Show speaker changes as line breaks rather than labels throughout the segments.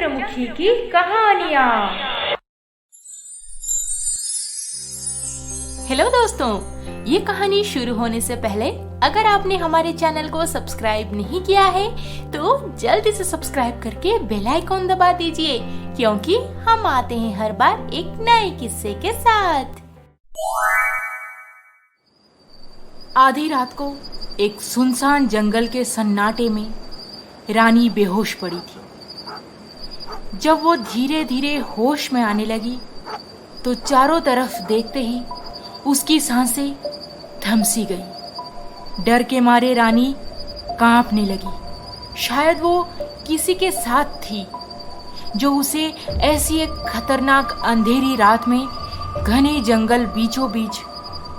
चंद्रमुखी की कहानियाँ।
हेलो दोस्तों, ये कहानी शुरू होने से पहले अगर आपने हमारे चैनल को सब्सक्राइब नहीं किया है तो जल्दी से सब्सक्राइब करके बेल आइकॉन दबा दीजिए, क्योंकि हम आते हैं हर बार एक नए किस्से के साथ। आधी रात को एक सुनसान जंगल के सन्नाटे में रानी बेहोश पड़ी थी। जब वो धीरे धीरे होश में आने लगी तो चारों तरफ देखते ही उसकी सांसें थम सी गई। डर के मारे रानी कांपने लगी। शायद वो किसी के साथ थी जो उसे ऐसी एक खतरनाक अंधेरी रात में घने जंगल बीचों बीच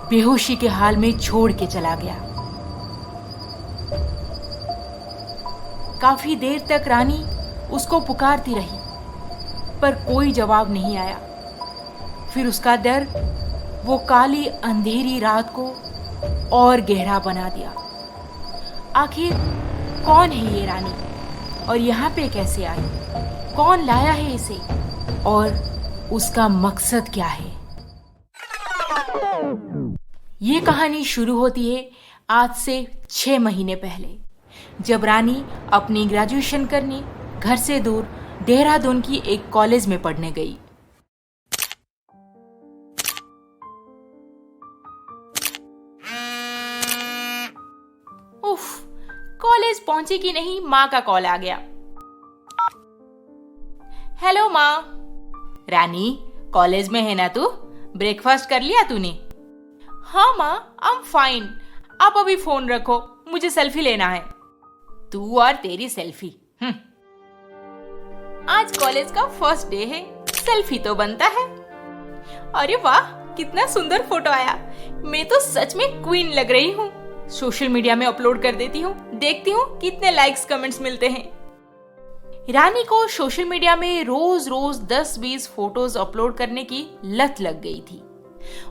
बेहोशी के हाल में छोड़ के चला गया। काफी देर तक रानी उसको पुकारती रही, पर कोई जवाब नहीं आया। फिर उसका डर वो काली अंधेरी रात को और गहरा बना दिया। आखिर कौन है ये रानी और यहाँ पे कैसे आई? कौन लाया है इसे और उसका मकसद क्या है? ये कहानी शुरू होती है आज से 6 महीने पहले, जब रानी अपनी ग्रेजुएशन करने घर से दूर देहरादून की एक कॉलेज में पढ़ने गई। उफ, कॉलेज पहुंची कि नहीं, माँ का कॉल आ गया। हेलो माँ। रानी, कॉलेज में है ना तू? ब्रेकफास्ट कर लिया तूने? हाँ माँ, आई एम फाइन। आप अभी फोन रखो, मुझे सेल्फी लेना है। तू और तेरी सेल्फी। आज कॉलेज का फर्स्ट डे है, सेल्फी तो बनता है। अरे वाह, कितना सुंदर फोटो आया। मैं तो सच में क्वीन लग रही हूँ। सोशल मीडिया में अपलोड कर देती हूँ, देखती हूँ कितने लाइक्स कमेंट्स मिलते हैं। रानी को सोशल मीडिया में रोज रोज 10-20 फोटोज अपलोड करने की लत लग गई थी।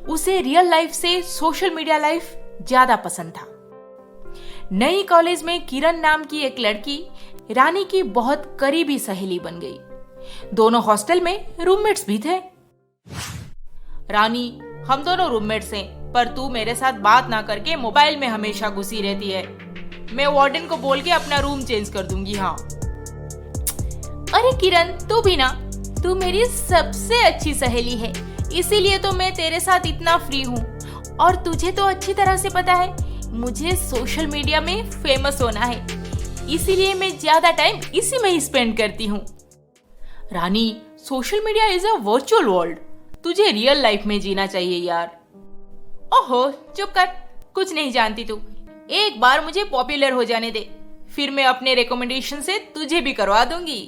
उसे रियल लाइफ से सोशल मीडिया लाइफ ज्यादा पसंद था। नई कॉलेज में किरण नाम की एक लड़की रानी की बहुत करीबी सहेली बन गई। दोनों हॉस्टल में रूममेट्स भी थे। रानी, हम दोनों रूममेट्स हैं, पर तू मेरे साथ बात ना करके मोबाइल में हमेशा घुसी रहती है। मैं वार्डन को बोल के अपना रूम चेंज कर दूंगी। हाँ। अरे किरण, तू भी ना, तू मेरी सबसे अच्छी सहेली है, इसीलिए तो मैं तेरे साथ इतना फ्री हूँ। और तुझे तो अच्छी तरह से पता है मुझे सोशल मीडिया में फेमस होना है, इसीलिए मैं ज्यादा टाइम इसी में ही स्पेंड करती हूँ। Rani, social media is a virtual world, तुझे रियल लाइफ में जीना चाहिए यार। ओहो, चुप कर, कुछ नहीं जानती तू। एक बार मुझे पॉपुलर हो जाने दे, फिर मैं अपने रिकमेंडेशन से तुझे भी करवा दूंगी।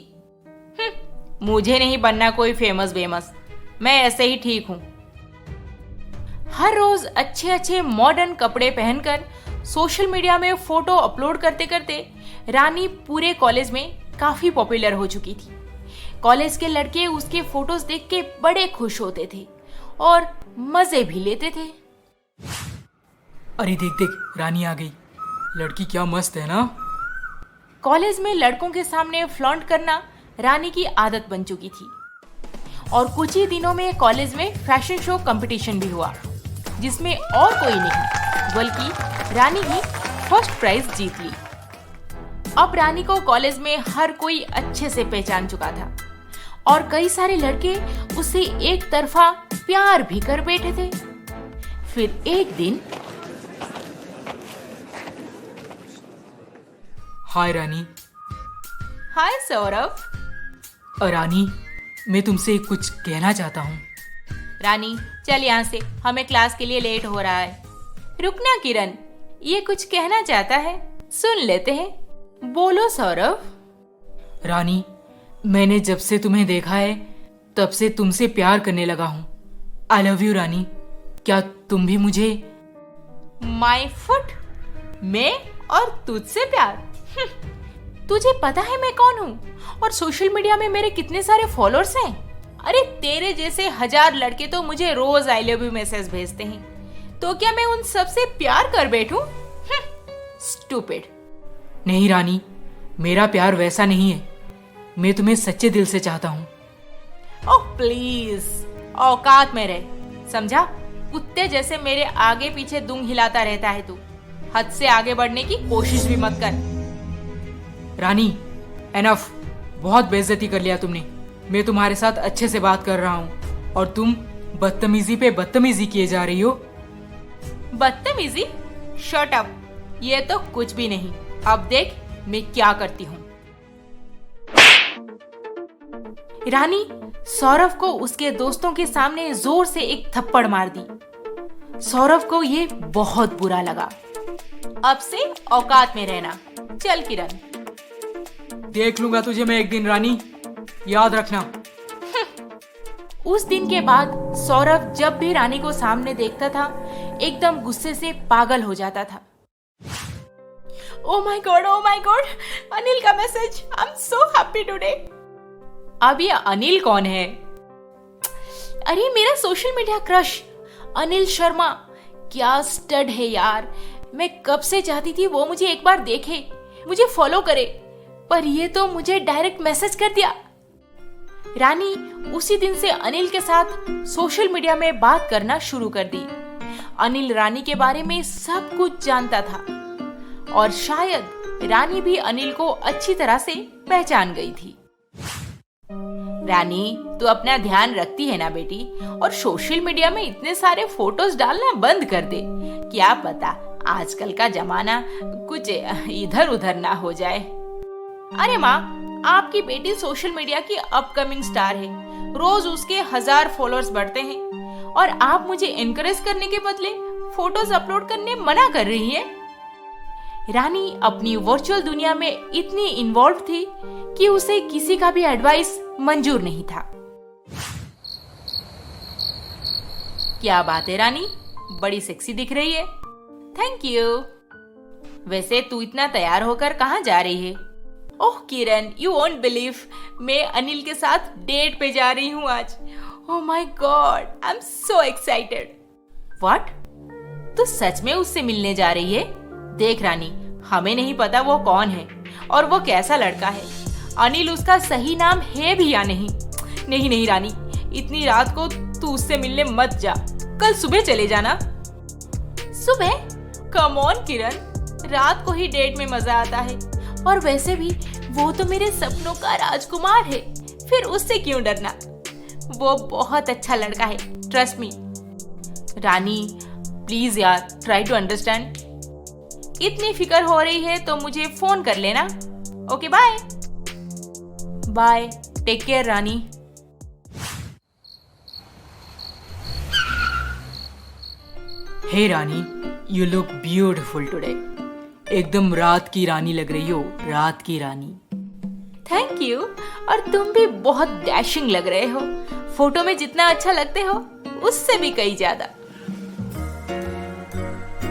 मुझे नहीं बनना कोई फेमस वेमस, मैं ऐसे ही ठीक हूँ। हर रोज अच्छे अच्छे मॉडर्न कपड़े पहनकर सोशल मीडिया में फोटो अपलोड करते करते रानी पूरे कॉलेज में काफी पॉपुलर हो चुकी थी। कॉलेज के लड़के उसके फोटोज देख के बड़े खुश होते थे और मजे भी लेते थे।
अरे देख देख, रानी आ गई। लड़की क्या मस्त है ना।
कॉलेज में लड़कों के सामने फ्लॉन्ट करना रानी की आदत बन चुकी थी और कुछ ही दिनों में कॉलेज में फैशन शो कंपटीशन भी हुआ, जिसमें और कोई नहीं बल्कि रानी ही फर्स्ट प्राइज जीत ली। अब रानी को कॉलेज में हर कोई अच्छे से पहचान चुका था और कई सारे लड़के उससे एक तरफा प्यार भी कर बैठे थे। फिर एक दिन,
हाय रानी।
हाय सौरभ।
रानी, मैं तुमसे कुछ कहना चाहता हूँ।
रानी, चल यहाँ से, हमें क्लास के लिए लेट हो रहा है। रुकना किरण, ये कुछ कहना चाहता है, सुन लेते हैं। बोलो सौरभ।
रानी, मैंने जब से तुम्हें देखा है तब से तुमसे प्यार करने लगा हूँ। आई लव यू रानी, क्या तुम भी मुझे?
माय फुट, मैं और तुझसे प्यार? तुझे पता है मैं कौन हूँ और सोशल मीडिया में मेरे कितने सारे फॉलोअर्स हैं? अरे तेरे जैसे 1000 लड़के तो मुझे रोज आई लव यू मैसेज भेजते हैं, तो क्या मैं उन सबसे प्यार कर बैठूं? स्टूपिड।
नहीं रानी, मेरा प्यार वैसा नहीं है। मैं तुम्हें सच्चे दिल से चाहता हूँ।
ओह प्लीज, औकात में रहे, समझा? कुत्ते जैसे मेरे आगे पीछे दुम हिलाता रहता है तू। हद से आगे बढ़ने की कोशिश भी मत कर।
रानी, एनफ, बहुत बेइज्जती कर लिया तुमने। मैं तुम्हारे साथ अच्छे से बात कर रहा हूँ और तुम बदतमीजी पे बदतमीजी किए जा रही हो।
बदतमीजी? शट अप, ये तो कुछ भी नहीं। अब देख मैं क्या करती हूँ। रानी सौरभ को उसके दोस्तों के सामने जोर से एक थप्पड़ मार दी। सौरभ को ये बहुत बुरा लगा। अब से औकात में रहना। चल किरण।
देख लूंगा तुझे मैं एक दिन रानी, याद रखना।
उस दिन के बाद सौरभ जब भी रानी को सामने देखता था एकदम गुस्से से पागल हो जाता था। ओह माय गॉड, अनिल का message. I am so happy today. अब ये अनिल कौन है? अरे मेरा social media crush Anil Sharma. क्या स्टड है यार। मैं कब से चाहती थी वो मुझे एक बार देखे, मुझे फॉलो करे, पर ये तो मुझे डायरेक्ट मैसेज कर दिया। रानी उसी दिन से अनिल के साथ सोशल मीडिया में बात करना शुरू कर दी। अनिल रानी के बारे में सब कुछ जानता था और शायद रानी भी अनिल को अच्छी तरह से पहचान गई थी। रानी, तू अपना ध्यान रखती है ना बेटी, और सोशल मीडिया में इतने सारे फोटोज डालना बंद कर दे। क्या पता आजकल का जमाना कुछ इधर उधर ना हो जाए। अरे माँ, आपकी बेटी सोशल मीडिया की अपकमिंग स्टार है। रोज उसके 1000 फॉलोअर्स बढ़ते हैं और आप मुझे एनकरेज करने के बदले फोटोज अपलोड करने मना कर रही है। रानी अपनी वर्चुअल दुनिया में इतनी इन्वॉल्व थी कि उसे किसी का भी एडवाइस मंजूर नहीं था। क्या बात है रानी, बड़ी सेक्सी दिख रही है। Thank you. वैसे तू इतना तैयार होकर कहाँ जा रही है? ओह किरण, यू वोंट बिलीव, मैं अनिल के साथ डेट पे जा रही हूँ आज। Oh my God, I am so excited. What? तू सच में उससे मिलने जा रही है? देख रानी, हमें नहीं पता वो कौन है और वो कैसा लड़का है। अनिल उसका सही नाम है भी या नहीं? नहीं रानी, इतनी रात को तू उससे मिलने मत जा। कल सुबह चले जाना। सुबह? कम ऑन किरण, रात को ही डेट में मजा आता है। और वैसे भी वो तो मेरे सपनों का राजकुमार है, फिर उससे क्यों डरना? वो बहुत अच्छा लड़का है, ट्रस्ट मी। रानी प्लीज यार, ट्राई टू अंडरस्टैंड। इतनी फिक्र हो रही है तो मुझे फोन कर लेना। Okay bye. Bye, take care Rani.
Hey Rani, you look beautiful today. एकदम रात की रानी लग रही हो, रात की रानी।
Thank you. और तुम भी बहुत डैशिंग लग रहे हो। फोटो में जितना अच्छा लगते हो उससे भी कई ज्यादा।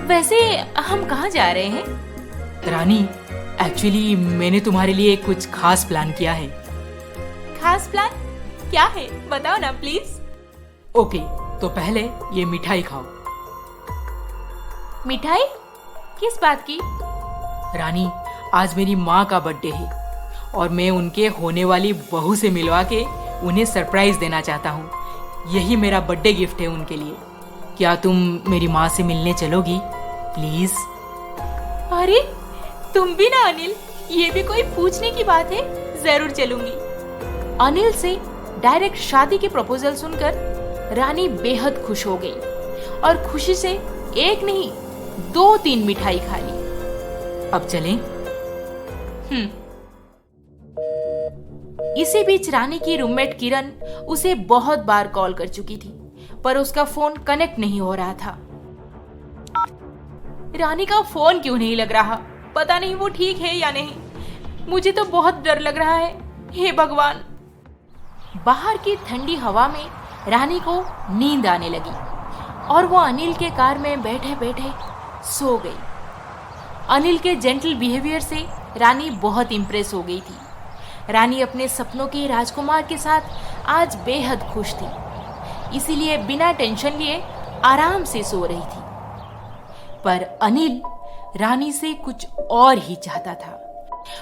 वैसे हम कहाँ जा रहे हैं?
रानी, एक्चुअली मैंने तुम्हारे लिए कुछ खास प्लान किया है।
खास प्लान? क्या है बताओ ना प्लीज।
ओके, तो पहले ये मिठाई खाओ।
मिठाई? किस बात की?
रानी, आज मेरी माँ का बर्थडे है और मैं उनके होने वाली बहू से मिलवा के उन्हें सरप्राइज देना चाहता हूँ। यही मेरा बर्थडे गिफ्ट है उनके लिए। क्या तुम मेरी माँ से मिलने चलोगी प्लीज?
अरे तुम भी ना अनिल, ये भी कोई पूछने की बात है? जरूर चलूंगी। अनिल से डायरेक्ट शादी की प्रपोजल सुनकर रानी बेहद खुश हो गई और खुशी से एक नहीं 2-3 मिठाई खा ली।
अब चलें?
इसी बीच रानी की रूममेट किरण उसे बहुत बार कॉल कर चुकी थी, पर उसका फोन कनेक्ट नहीं हो रहा था। रानी का फोन क्यों नहीं लग रहा? पता नहीं वो ठीक है या नहीं। मुझे तो बहुत डर लग रहा है। हे भगवान। बाहर की ठंडी हवा में रानी को नींद आने लगी और वो अनिल के कार में बैठे बैठे सो गई। अनिल के जेंटल बिहेवियर से रानी बहुत इम्प्रेस हो गई थी। रानी अपने सपनों के राजकुमार के साथ आज बेहद खुश थी, इसीलिए बिना टेंशन लिए आराम से सो रही थी। पर अनिल रानी से कुछ और ही चाहता था।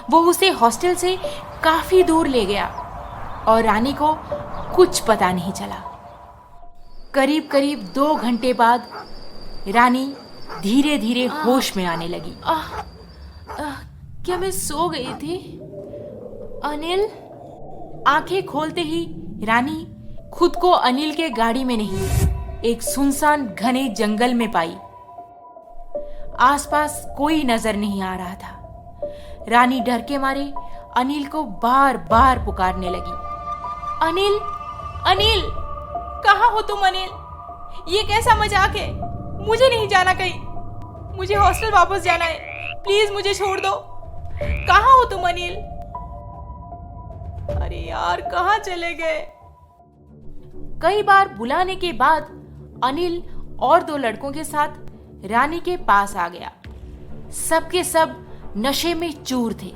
वो उसे हॉस्टल से काफी दूर ले गया और रानी को कुछ पता नहीं चला। करीब करीब 2 घंटे बाद रानी धीरे धीरे होश में आने लगी। क्या मैं सो गई थी? अनिल? आंखें खोलते ही रानी खुद को अनिल के गाड़ी में नहीं, एक सुनसान घने जंगल में पाई। आसपास कोई नजर नहीं आ रहा था। रानी डर के मारे अनिल को बार बार पुकारने लगी। अनिल, अनिल, कहाँ हो तुम अनिल? ये कैसा मजाक है? मुझे नहीं जाना कहीं, मुझे हॉस्टल वापस जाना है, प्लीज मुझे छोड़ दो। कहाँ हो तुम अनिल? अरे यार, कहाँ चले गए? कई बार बुलाने के बाद अनिल और 2 लड़कों के साथ रानी के पास आ गया। सबके सब नशे में चूर थे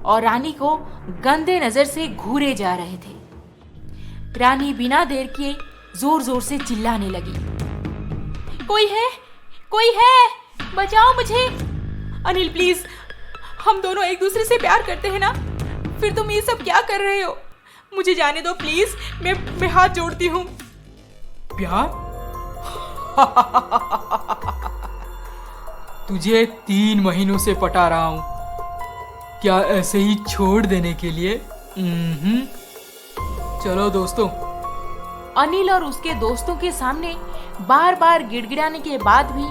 और रानी को गंदे नजर से घूरे जा रहे थे। रानी बिना देर किए जोर जोर से चिल्लाने लगी। कोई है? कोई है? बचाओ मुझे! अनिल प्लीज, हम दोनों एक दूसरे से प्यार करते हैं ना, फिर तुम ये सब क्या कर रहे हो? मुझे जाने दो प्लीज, मैं हाथ जोड़ती हूँ।
प्यार? तुझे 3 महीनों से पटा रहा हूं, क्या ऐसे ही छोड़ देने के लिए? चलो दोस्तों।
अनिल और उसके दोस्तों के सामने बार बार गिड़गिड़ाने के बाद भी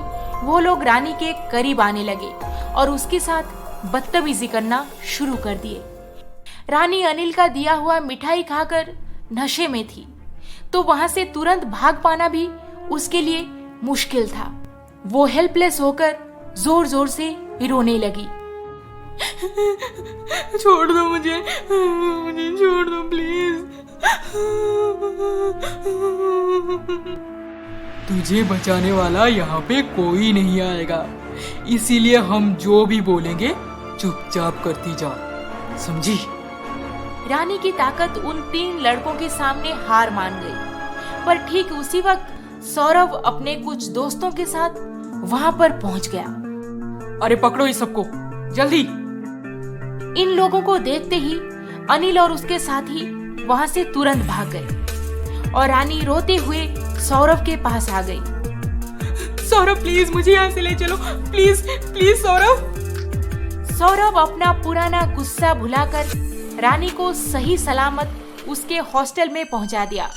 वो लोग रानी के करीब आने लगे और उसके साथ बदतमीजी करना शुरू कर दिए। रानी अनिल का दिया हुआ मिठाई खाकर नशे में थी, तो वहां से तुरंत भाग पाना भी उसके लिए मुश्किल था। वो हेल्पलेस होकर जोर जोर से रोने लगी। छोड़ दो मुझे छोड़ दो प्लीज।
तुझे बचाने वाला यहाँ पे कोई नहीं आएगा, इसीलिए हम जो भी बोलेंगे चुपचाप करती जा, समझी?
रानी की ताकत उन 3 लड़कों के सामने हार मान गई, पर ठीक उसी वक्त सौरभ अपने कुछ दोस्तों के साथ वहां पर पहुंच गया।
अरे पकड़ो इस सबको, जल्दी!
इन लोगों को देखते ही अनिल और उसके साथी वहां से तुरंत भाग गए और रानी रोते हुए सौरभ के पास आ गई। सौरभ प्लीज मुझे यहाँ से ले चलो, प्लीज प्लीज सौरभ। सौरभ अपना पुराना गुस्सा भुलाकर रानी को सही सलामत उसके हॉस्टल में पहुंचा दिया।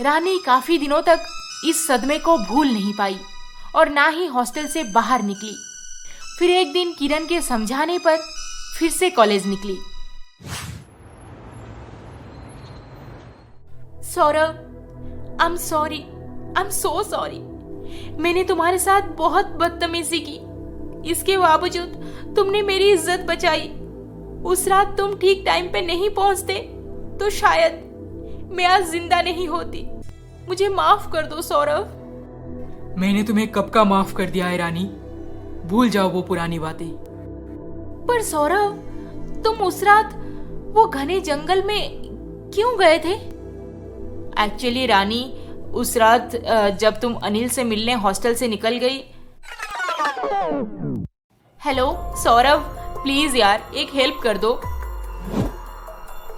रानी काफी दिनों तक इस सदमे को भूल नहीं पाई और ना ही हॉस्टल से बाहर निकली। फिर एक दिन किरण के समझाने पर फिर से कॉलेज निकली। Saurabh, I am sorry, I am so sorry. मैंने तुम्हारे साथ बहुत बदतमीजी की, इसके बावजूद तुमने मेरी इज्जत बचाई। उस रात तुम ठीक टाइम पे नहीं पहुंचते तो शायद मैं आज जिंदा नहीं होती। मुझे माफ कर दो सौरभ।
मैंने तुम्हें कब का माफ कर दिया है रानी, भूल जाओ वो पुरानी बातें।
पर सौरभ, तुम उस रात वो घने जंगल में क्यों गए थे? एक्चुअली रानी, उस रात जब तुम अनिल से मिलने हॉस्टल से निकल गई। हेलो सौरभ, प्लीज यार एक हेल्प कर दो।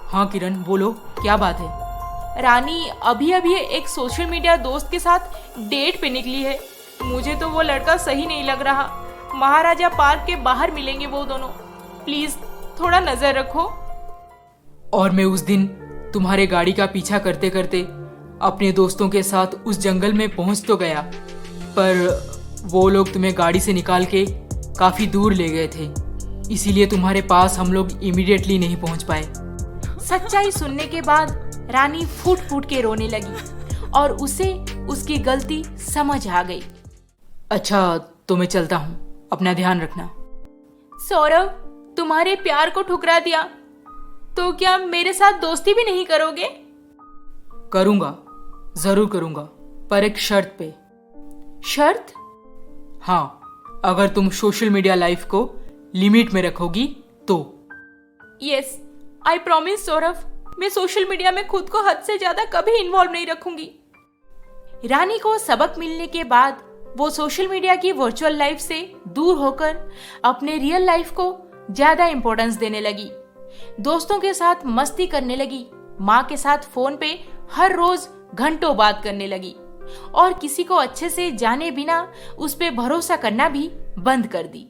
हाँ किरण, बोलो क्या बात है?
रानी अभी अभी एक सोशल मीडिया दोस्त के साथ डेट पे निकली है। मुझे तो वो लड़का सही नहीं लग रहा। महाराजा पार्क के बाहर मिलेंगे वो दोनों, प्लीज थोड़ा नजर रखो।
और मैं उस दिन तुम्हारे गाड़ी का पीछा करते करते अपने दोस्तों के साथ उस जंगल में पहुंच तो गया, पर वो लोग तुम्हें गाड़ी से निकाल के काफी दूर ले गए थे, इसीलिए तुम्हारे पास हम लोग इमीडिएटली नहीं पहुंच पाए।
सच्चाई सुनने के बाद रानी फूट फूट के रोने लगी और उसे उसकी गलती समझ आ गई।
अच्छा तो मैं चलता हूँ, अपना ध्यान रखना।
सौरभ, तुम्हारे प्यार को ठुकरा दिया तो क्या मेरे साथ दोस्ती भी नहीं करोगे?
करूंगा, जरूर करूंगा, पर एक शर्त पे।
शर्त?
हाँ, अगर तुम सोशल मीडिया लाइफ को लिमिट में रखोगी तो।
यस, आई प्रॉमिस सौरभ, मैं सोशल मीडिया में खुद को हद से ज्यादा कभी इन्वॉल्व नहीं रखूंगी। रानी को सबक मिलने के बाद वो सोशल मीडिया की वर्चुअल लाइफ से दूर होकर अपने रियल लाइफ को ज्यादा इंपॉर्टेंस देने लगी, दोस्तों के साथ मस्ती करने लगी, माँ के साथ फोन पे हर रोज घंटों बात करने लगी और किसी को अच्छे से जाने बिना उस पे भरोसा करना भी बंद कर दी।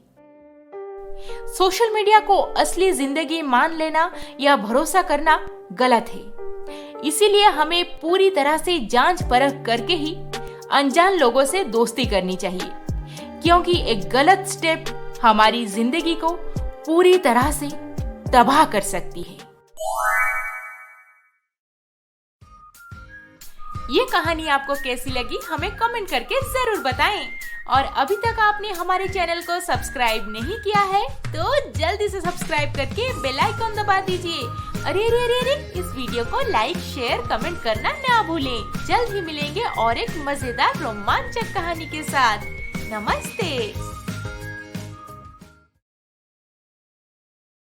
सोशल मीडिया को असली जिंदगी मान लेना या भरोसा करना गलत है। इसीलिए हमें पूरी तरह से जांच परख करके ही अनजान लोगों से दोस्ती करनी चाहिए, क्योंकि एक गलत स्टेप हमारी जिंदगी को पूरी तरह से तबाह कर सकती है। ये कहानी आपको कैसी लगी हमें कमेंट करके जरूर बताएं। और अभी तक आपने हमारे चैनल को सब्सक्राइब नहीं किया है तो जल्दी से सब्सक्राइब करके बेल आइकन दबा दीजिए। अरे अरे अरे अरे, इस वीडियो को लाइक शेयर कमेंट करना ना भूलें। जल्द ही मिलेंगे और एक मजेदार रोमांचक कहानी के साथ। नमस्ते।